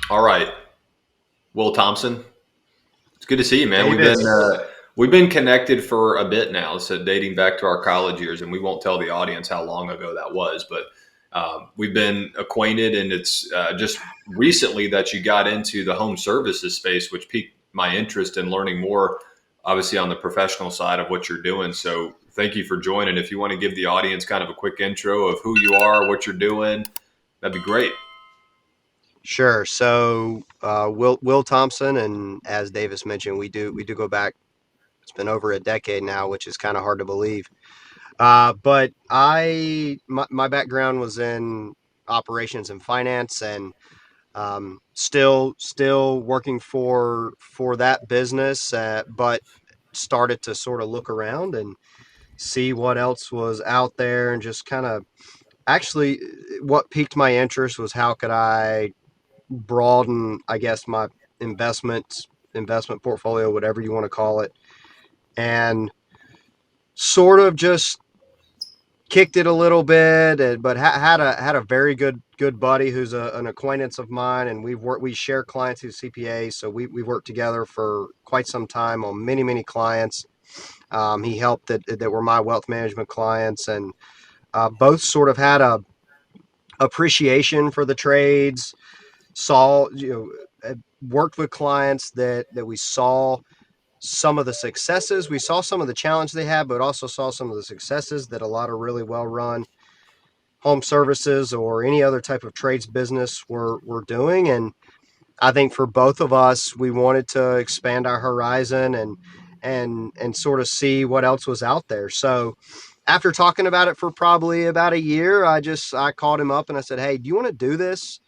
All right, Will Thompson. It's good to see you, man. Davis. We've been connected for a bit now, so dating back to our college years, and we won't tell the audience how long ago that was, but we've been acquainted, and it's just recently that you got into the home services space, which piqued my interest in learning more, obviously on the professional side of what you're doing. So thank you for joining. If you want to give the audience kind of a quick intro of who you are, what you're doing, that'd be great. Sure. So Will Thompson, and as Davis mentioned, we do go back. It's been over a decade now, which is kind of hard to believe. But my background was in operations and finance, and still working for that business, but started to sort of look around and see what else was out there, and just kind of actually what piqued my interest was how could I broaden, I guess, my investment portfolio, whatever you want to call it, and sort of just kicked it a little bit, but had a very good buddy who's an acquaintance of mine, and we share clients who's CPAs, so we've worked together for quite some time on many clients. He helped that were my wealth management clients, and both sort of had a appreciation for the trades. Saw worked with clients that we saw some of the successes. We saw some of the challenge they had, but also saw some of the successes that a lot of really well run home services or any other type of trades business were doing. And I think for both of us, we wanted to expand our horizon and sort of see what else was out there. So after talking about it for probably about a year, I called him up and I said, "Hey, do you want to do this?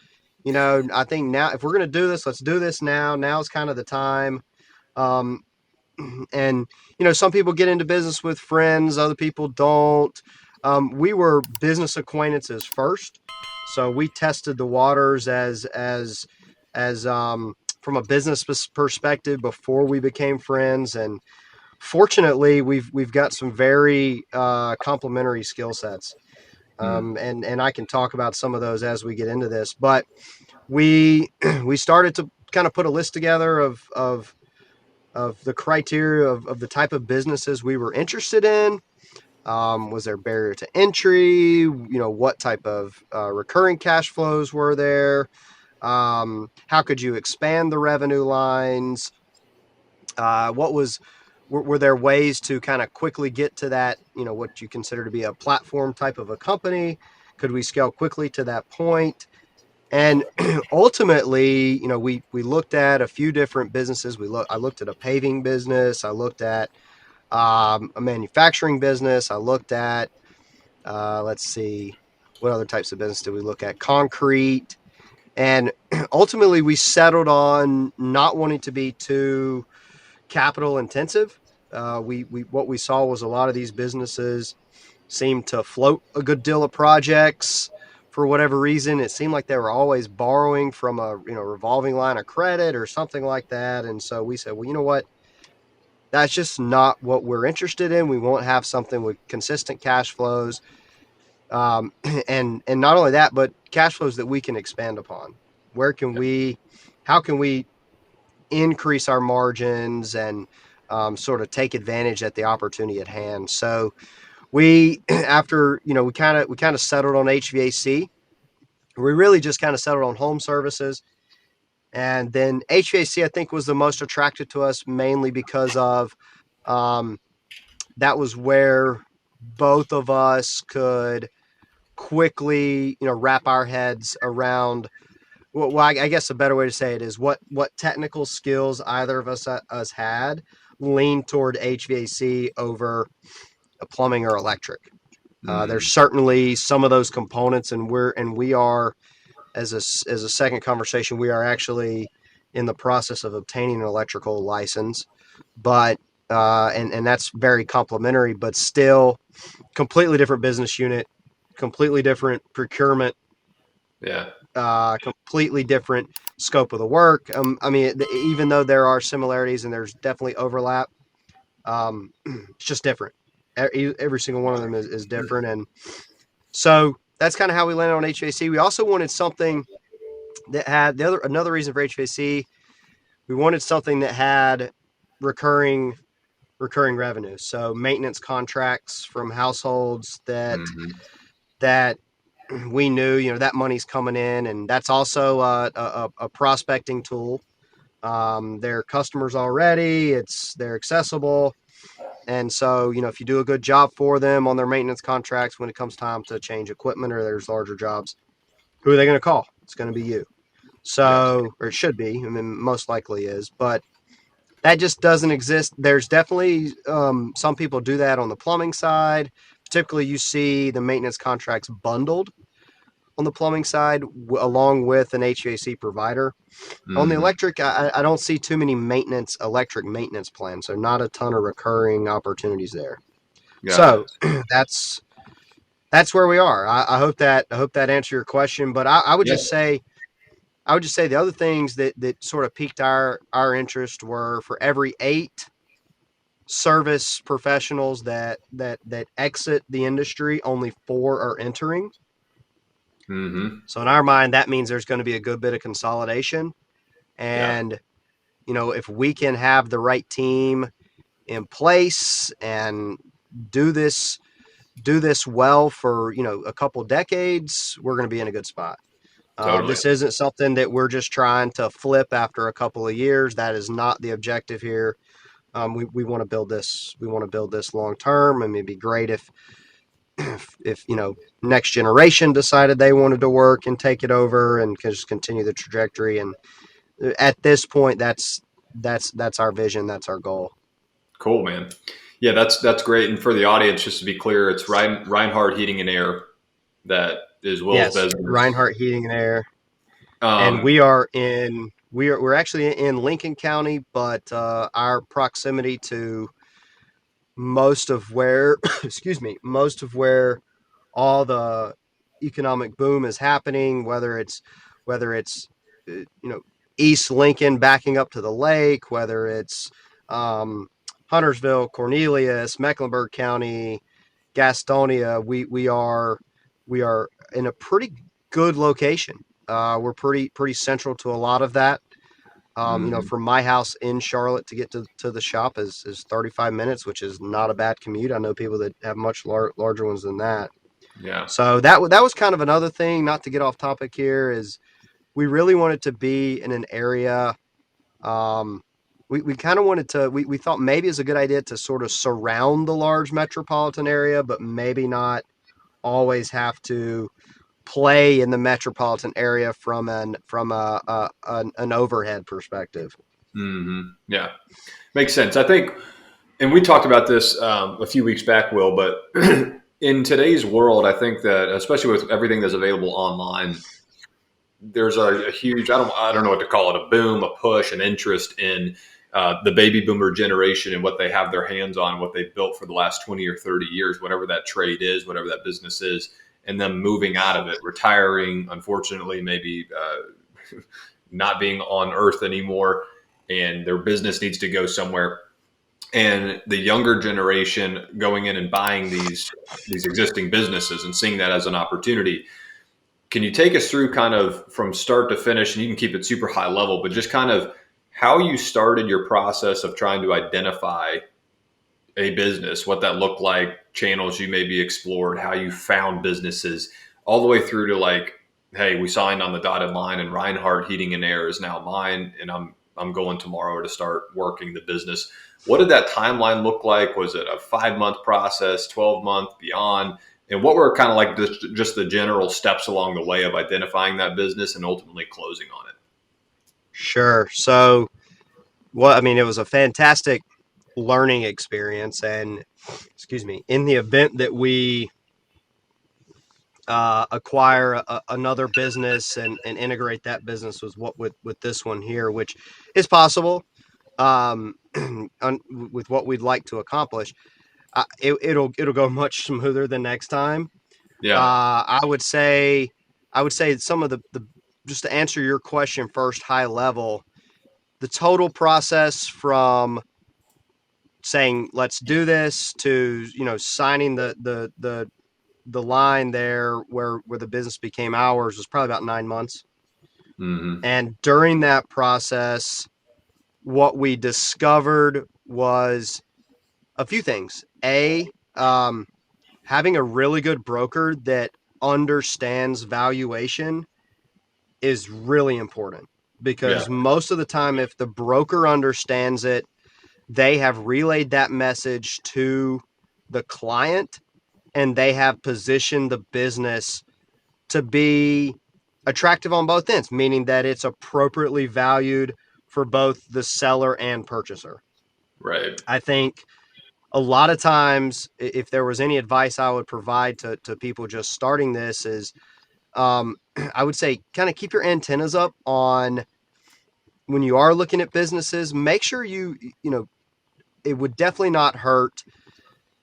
I think now if we're going to do this, let's do this now. Now's kind of the time." Um, and some people get into business with friends, other people don't. We were business acquaintances first, so we tested the waters as from a business perspective before we became friends. And fortunately, we've got some very complementary skill sets. Hmm. And I can talk about some of those as we get into this, but we we started to kind of put a list together of the criteria of the type of businesses we were interested in. Was there barrier to entry? What type of recurring cash flows were there? How could you expand the revenue lines? What was were there ways to kind of quickly get to that, what you consider to be a platform type of a company? Could we scale quickly to that point? And ultimately, we looked at a few different businesses. I looked at a paving business. I looked at a manufacturing business. I looked at, let's see, what other types of business did we look at? Concrete. And ultimately, we settled on not wanting to be too capital intensive. We what we saw was a lot of these businesses seemed to float a good deal of projects for whatever reason. It seemed like they were always borrowing from a revolving line of credit or something like that. And so we said, well, you know what? That's just not what we're interested in. We won't have something with consistent cash flows, and not only that, but cash flows that we can expand upon. Where can we? How can we increase our margins and sort of take advantage at the opportunity at hand? So we after we kind of settled on HVAC. We really just kind of settled on home services, and then HVAC I think was the most attractive to us, mainly because of um, that was where both of us could quickly wrap our heads around. Well, I guess a better way to say it is what technical skills either of us had leaned toward HVAC over a plumbing or electric. There's Hmm. certainly some of those components, and we are, as a second conversation, we are actually in the process of obtaining an electrical license, but and that's very complementary, but still completely different business unit, completely different procurement, Yeah. completely different scope of the work. I mean, even though there are similarities and there's definitely overlap, it's just different. Every single one of them is different, and so that's kind of how we landed on HVAC. We also wanted something that had another reason for HVAC. We wanted something that had recurring recurring revenue. So maintenance contracts from households Hmm. that we knew, that money's coming in, and that's also a prospecting tool. They're customers already. They're accessible, and so if you do a good job for them on their maintenance contracts, when it comes time to change equipment or there's larger jobs, who are they going to call? It's going to be you. Yeah, So, or it should be. I mean, most likely is, but that just doesn't exist. There's definitely some people do that on the plumbing side. Typically, you see the maintenance contracts bundled on the plumbing side along with an HVAC provider. On the hmm, electric, I don't see too many electric maintenance plans, so not a ton of recurring opportunities there. got So it. that's that's where we are. I hope that answered your question, but Yeah. I would just say the other things that sort of piqued our interest were, for every 8 service professionals that exit the industry, only 4 are entering. Hmm. So in our mind, that means there's going to be a good bit of consolidation. Yeah, And if we can have the right team in place and do this do this well for a couple decades, we're going to be in a good spot. totally. This isn't something that we're just trying to flip after a couple of years. That is not the objective here. We want to build this. We want to build this long term, and it'd be great if next generation decided they wanted to work and take it over and just continue the trajectory. And at this point, that's our vision. That's our goal. Cool, man. Yeah, that's great. And for the audience, just to be clear, it's Reinhardt Heating and Air that is Will's Yes, business. Reinhardt Heating and Air, and Um, we're actually in Lincoln County, but our proximity to most of where excuse me, most of where all the economic boom is happening, whether it's East Lincoln backing up to the lake, whether it's um, Huntersville, Cornelius, Mecklenburg County, Gastonia. We are in a pretty good location. We're pretty central to a lot of that. mhm. From my house in Charlotte to get to the shop is 35 minutes, which is not a bad commute. I know people that have much larger ones than that. Yeah. So that was kind of another thing. Not to get off topic here, is we really wanted to be in an area. Um, we kind of wanted to. We thought maybe it's a good idea to sort of surround the large metropolitan area, but maybe not always have to play in the metropolitan area from an overhead perspective. Hmm. Yeah. Makes sense. I think, and we talked about this a few weeks back, Will, but in today's world, I think that especially with everything that's available online, there's a huge, I don't know what to call it, a boom, a push, an interest in the baby boomer generation and what they have their hands on, what they've built for the last 20 or 30 years, whatever that trade is, whatever that business is, and them moving out of it, retiring, unfortunately, maybe not being on earth anymore, and their business needs to go somewhere. And the younger generation going in and buying these existing businesses and seeing that as an opportunity. Can you take us through kind of from start to finish, and you can keep it super high level, but just kind of how you started your process of trying to identify a business, what that looked like, channels you maybe explored, how you found businesses, all the way through to like, hey, we signed on the dotted line, and Reinhardt Heating and Air is now mine, and I'm going tomorrow to start working the business. What did that timeline look like? Was it a 5 month process, 12 month, beyond? And what were kind of like just the general steps along the way of identifying that business and ultimately closing on it? Sure. So, well, I mean, it was a fantastic learning experience, and excuse me, in the event that we acquire another business and integrate that business with this one here, which is possible, with what we'd like to accomplish. It'll go much smoother than next time. Yeah. I would say some of the just to answer your question first, high level, the total process from saying let's do this to signing the line there where the business became ours was probably about 9 months. Mm-hmm. And during that process, what we discovered was a few things. Having a really good broker that understands valuation is really important, Yeah. because most of the time, if the broker understands it, they have relayed that message to the client, and they have positioned the business to be attractive on both ends, meaning that it's appropriately valued for both the seller and purchaser. Right. I think a lot of times, if there was any advice I would provide to people just starting this, is I would say kind of keep your antennas up on when you are looking at businesses. Make sure it would definitely not hurt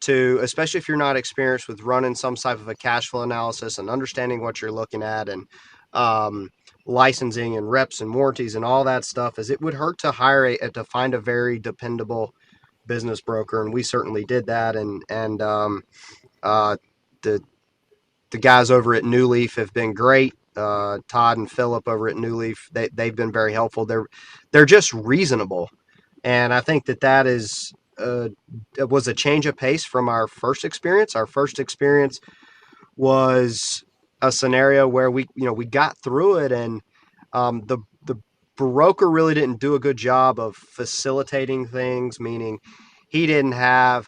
to, especially if you're not experienced with running some type of a cash flow analysis and understanding what you're looking at, and um, licensing and reps and warranties and all that stuff, is it would hurt to to find a very dependable business broker. And we certainly did that. And the the guys over at New Leaf have been great. Todd and Philip over at New Leaf, they've been very helpful. They're just reasonable, and I think that is it was a change of pace from our first experience. Our first experience was a scenario where we got through it, and the broker really didn't do a good job of facilitating things, meaning he didn't have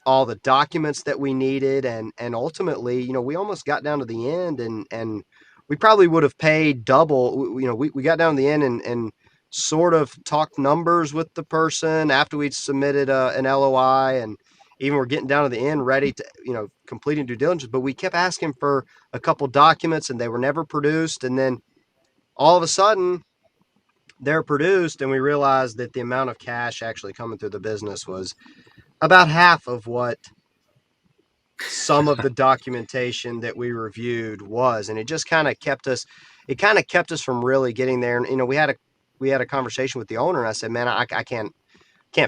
all the documents that we needed, and ultimately, we almost got down to the end, and we probably would have paid double. We got down to the end, and sort of talked numbers with the person after we'd submitted an LOI, and even we're getting down to the end, ready to completing due diligence, but we kept asking for a couple documents, and they were never produced. And then all of a sudden they're produced, and we realized that the amount of cash actually coming through the business was about half of what some of the documentation that we reviewed was. And it just kind of kept us from really getting there. And we had a conversation with the owner, and I said, man, I can't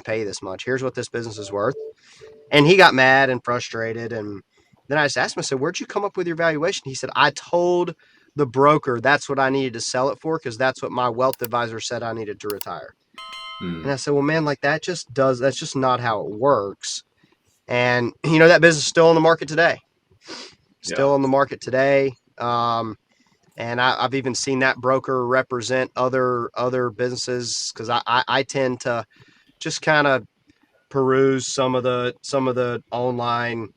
pay you this much. Here's what this business is worth. And he got mad and frustrated. And then I just asked him, I said, where'd you come up with your valuation? He said, I told the broker that's what I needed to sell it for, because that's what my wealth advisor said I needed to retire. And Mm. I said, well, man, like that's just not how it works. And that business is still on the market today. Yeah. Still on the market today. And I've even seen that broker represent other businesses, because I tend to just kind of peruse some of the online,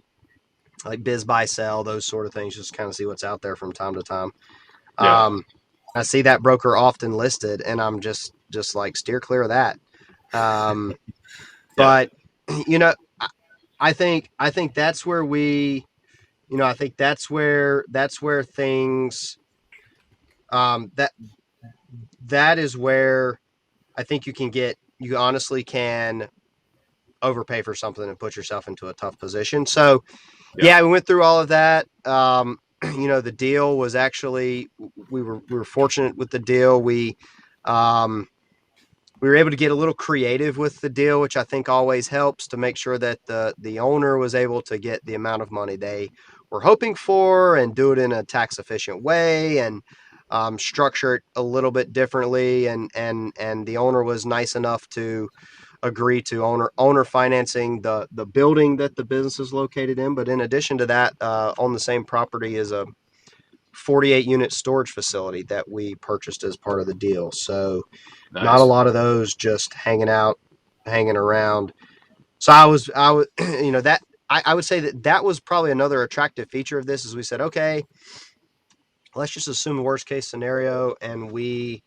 like biz buy sell, those sort of things, just kind of see what's out there from time to time. Yeah. Um, I see that broker often listed, and I'm just like, steer clear of that. Um, Yeah. but you know, I think that's where I think that's where things that is where I think you honestly can overpay for something and put yourself into a tough position. So Yeah. yeah, we went through all of that. The deal was actually, we were fortunate with the deal. Um, we were able to get a little creative with the deal, which I think always helps to make sure that the owner was able to get the amount of money they were hoping for, and do it in a tax efficient way, and structure it a little bit differently. And the owner was nice enough to agree to owner financing the building that the business is located in. But in addition to that, on the same property is a 48 unit storage facility that we purchased as part of the deal. So not a Nice. lot of those just hanging around. So I was that I would say that was probably another attractive feature of this, is we said, okay, let's just assume the worst case scenario, and we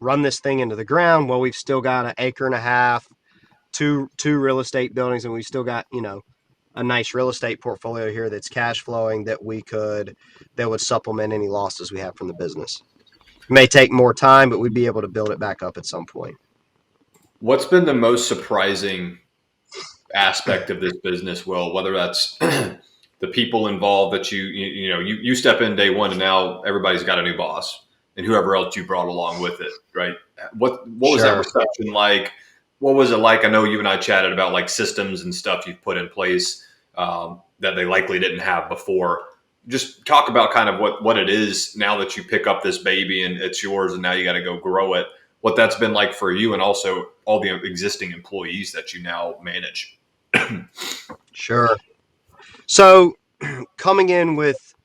run this thing into the ground. Well, we've still got an acre and a half, two real estate buildings, and we've still got a nice real estate portfolio here that's cash flowing, that would supplement any losses we have from the business. It may take more time, but we'd be able to build it back up at some point. What's been the most surprising aspect of this business, Will? Whether that's the people involved that you step in day one, and now everybody's got a new boss, and whoever else you brought along with it, right? What was that Sure. reception like? What was it like? I know you and I chatted about like systems and stuff you've put in place that they likely didn't have before. just talk about kind of what it is now that you pick up this baby and it's yours and now you got to go grow it, what that's been like for you and also all the existing employees that you now manage. Sure. So coming in with,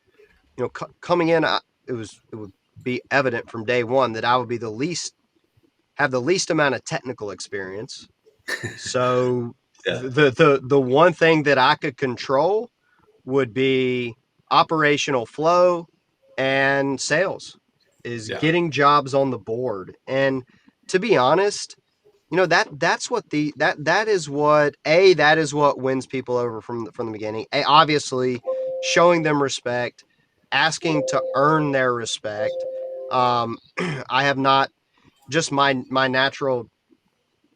coming in, it would be evident from day one that I would be have the least amount of technical experience. So Yeah. the one thing that I could control would be operational flow and sales, is Yeah. getting jobs on the board. And to be honest, that's what that is what wins people over from the beginning. Obviously, showing them respect, asking to earn their respect. I have not, just my natural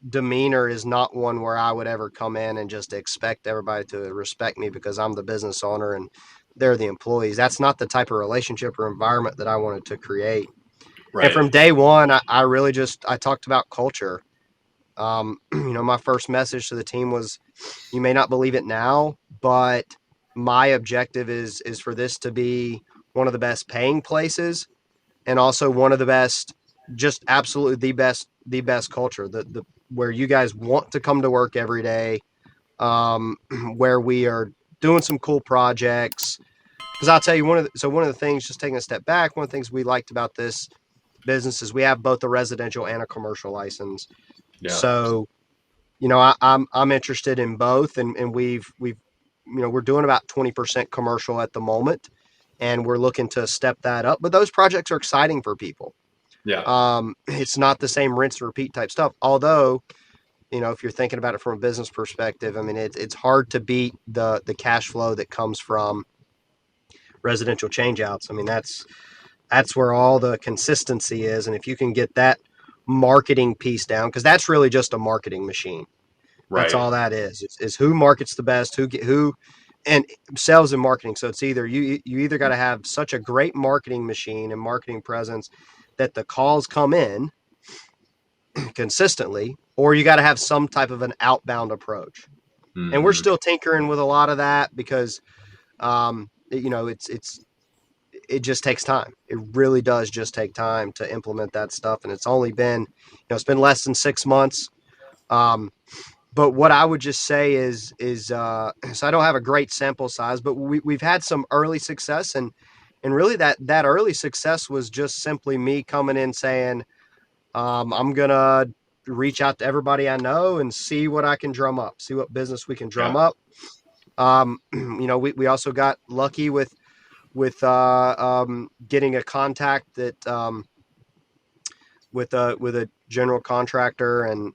demeanor is not one where I would ever come in and just expect everybody to respect me because I'm the business owner and they're the employees. That's not the type of relationship or environment that I wanted to create. And Right. from day one, I really I talked about culture. My first message to the team was, you may not believe it now, but my objective is for this to be one of the best paying places and also one of the best, just absolutely the best culture, the where you guys want to come to work every day, where we are doing some cool projects. Because I'll tell you, one of the things, just taking a step back, one of the things we liked about this business is we have both a residential and a commercial license. Yeah. So, I'm interested in both, and we've we're doing about 20% commercial at the moment, and we're looking to step that up. But those projects are exciting for people. Yeah. It's not the same rinse and repeat type stuff. Although, if you're thinking about it from a business perspective, I mean, it's hard to beat the cash flow that comes from residential changeouts. I mean, that's where all the consistency is, and if you can get that marketing piece down, because that's really just a marketing machine. That's Right. all that is who markets the best, and sales and marketing. So it's either you either got to have such a great marketing machine and marketing presence that the calls come in consistently, or you got to have some type of an outbound approach. And we're Hmm. still tinkering with a lot of that because, it just takes time. It really does just take time to implement that stuff. And it's only been, it's been less than 6 months. Um, but what I would just say is so I don't have a great sample size, but we've had some early success, and really that early success was just simply me coming in saying, I'm gonna reach out to everybody I know and see what I can drum up, see what business we can drum Yeah. up. We also got lucky with getting a contact that with a general contractor, and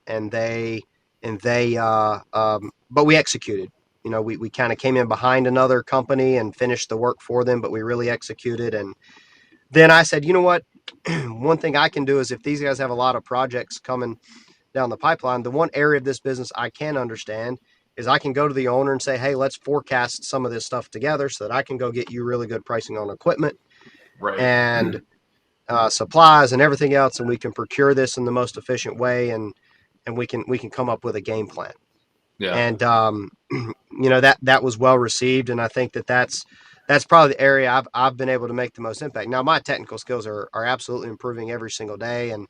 but we executed. We kind of came in behind another company and finished the work for them, but we really executed. And then I said, you know what? One thing I can do is, if these guys have a lot of projects coming down the pipeline, the one area of this business I can understand is I can go to the owner and say, hey, let's forecast some of this stuff together so that I can go get you really good pricing on equipment Right. and supplies and everything else, and we can procure this in the most efficient way, and we can come up with a game plan. Yeah. And that was well received, and I think that's probably the area I've been able to make the most impact. Now, my technical skills are absolutely improving every single day, and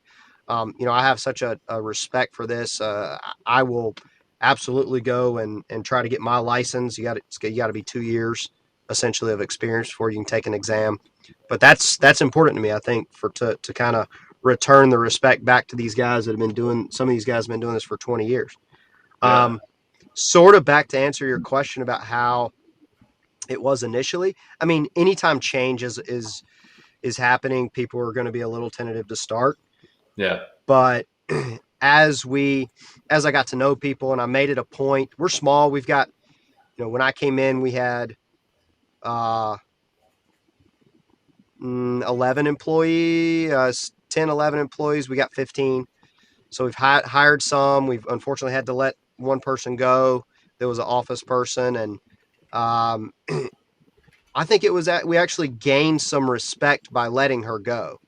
I have such a respect for this. I will absolutely go and try to get my license. You got to be 2 years essentially of experience before you can take an exam. But that's important to me, I think, to kind of return the respect back to these guys that have been doing. Some of these guys have been doing this for 20 years. Yeah. Um, Sort of back to answer your question about how it was initially. I mean, anytime change is happening, people are going to be a little tentative to start. Yeah. But as as I got to know people and I made it a point, we're small. We've got, when I came in, we had uh, 11 10, 11 employees. We got 15. So we've hired some. We've unfortunately had to let one person go. There was an office person, and um, I think it was that we actually gained some respect by letting her go.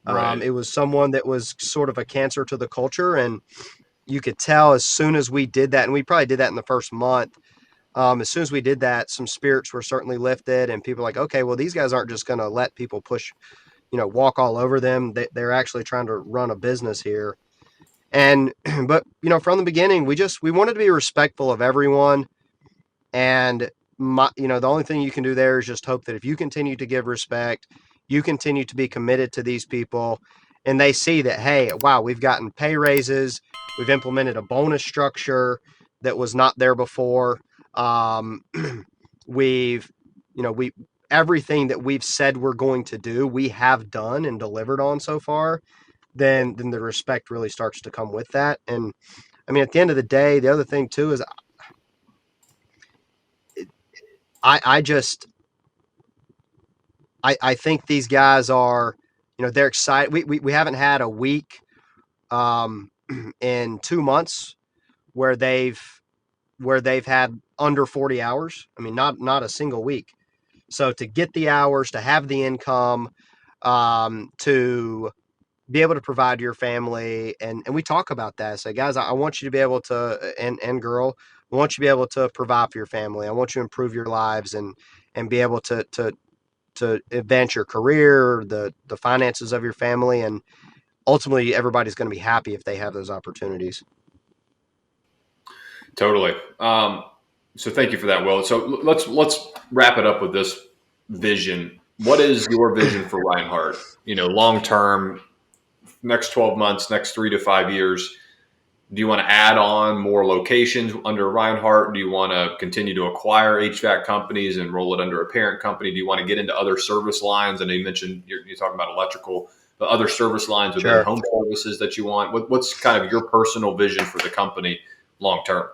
Right. It was someone that was sort of a cancer to the culture, and you could tell as soon as we did that, and we probably did that in the first month. As soon as we did that, some spirits were certainly lifted, and people were like, okay, well, these guys aren't just going to let people push, walk all over them. They're actually trying to run a business here. And, but, from the beginning, we wanted to be respectful of everyone. And the only thing you can do there is just hope that if you continue to give respect, you continue to be committed to these people, and they see that, hey, wow, we've gotten pay raises, we've implemented a bonus structure that was not there before. Um, we've, we everything that we've said we're going to do, we have done and delivered on so far. Then the respect really starts to come with that. And I mean, at the end of the day, the other thing too is I just I think these guys are, they're excited. We haven't had a week um, in 2 months where they've had under 40 hours. I mean, not a single week. So to get the hours, to have the income, to be able to provide your family, and we talk about that. So guys, I want you to be able to, and girl, I want you to be able to provide for your family. I want you to improve your lives and be able to advance your career, the finances of your family, and ultimately everybody's going to be happy if they have those opportunities. Totally. So thank you for that, Will. So let's wrap it up with this vision. What is your vision for Reinhardt? Long term, next 12 months, next 3 to 5 years. Do you want to add on more locations under Reinhardt? Do you want to continue to acquire HVAC companies and roll it under a parent company? Do you want to get into other service lines? I know you mentioned you're talking about electrical, but other service lines within Sure. home services that you want. What's kind of your personal vision for the company long term?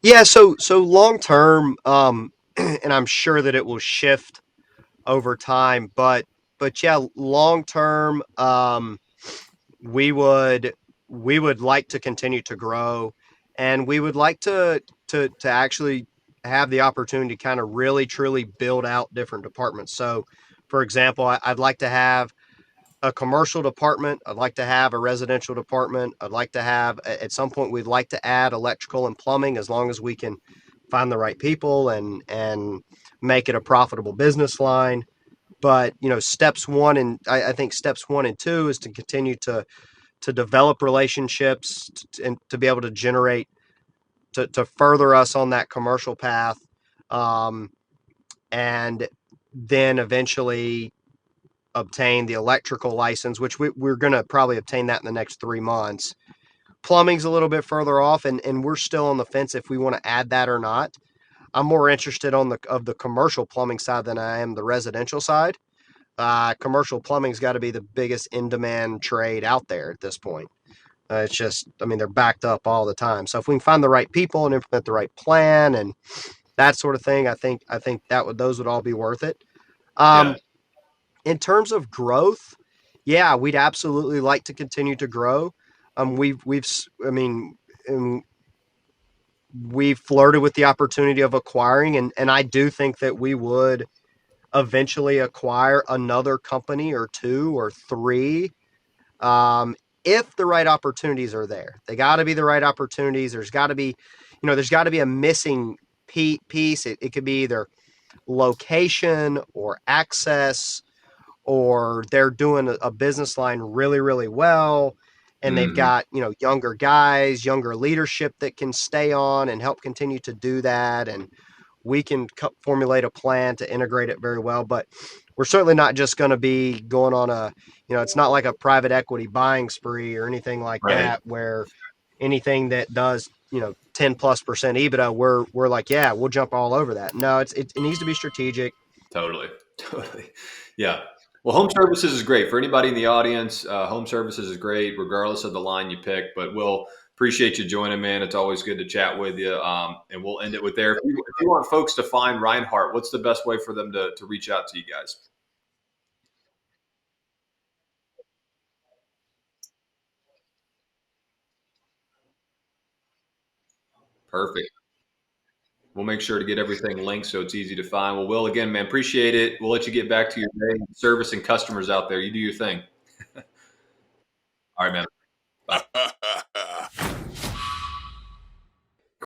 Yeah. So long term, and I'm sure that it will shift over time, but yeah, long term, we would we would like to continue to grow, and we would like to actually have the opportunity to kind of really truly build out different departments. So, for example, I'd like to have a commercial department. I'd like to have a residential department. I'd like to have, at some point, we'd like to add electrical and plumbing, as long as we can find the right people and make it a profitable business line. But steps one, and I think steps 1 and 2 is to continue to develop relationships and to be able to generate to further us on that commercial path, um, and then eventually obtain the electrical license, which we're going to probably obtain that in the next 3 months. Plumbing's a little bit further off, and we're still on the fence if we want to add that or not. I'm more interested on the commercial plumbing side than I am the residential side. Commercial plumbing's got to be the biggest in demand trade out there at this point. It's just, I mean, they're backed up all the time. So if we can find the right people and implement the right plan and that sort of thing, I think those would all be worth it. Yeah. Um, in terms of growth, yeah, we'd absolutely like to continue to grow. We've I mean, we've flirted with the opportunity of acquiring, and I do think that we would eventually acquire another company or two or three, um, if the right opportunities are there. They got to be the right opportunities. There's got to be a missing piece. It could be either location or access, or they're doing a business line really, really well, and they've Hmm. got, younger guys, younger leadership that can stay on and help continue to do that. And we can formulate a plan to integrate it very well. But we're certainly not just going to be going on it's not like a private equity buying spree or anything like Right. that, where anything that does, 10+% EBITDA, we're like, yeah, we'll jump all over that. No, it needs to be strategic. Totally. Totally. Yeah. Well, home services is great for anybody in the audience. Home services is great, regardless of the line you pick. But we'll appreciate you joining, man. It's always good to chat with you. And we'll end it with there. If you want folks to find Reinhardt, what's the best way for them to reach out to you guys? Perfect. We'll make sure to get everything linked so it's easy to find. Well, Will, again, man, appreciate it. We'll let you get back to your day, service and customers out there. You do your thing. All right, man.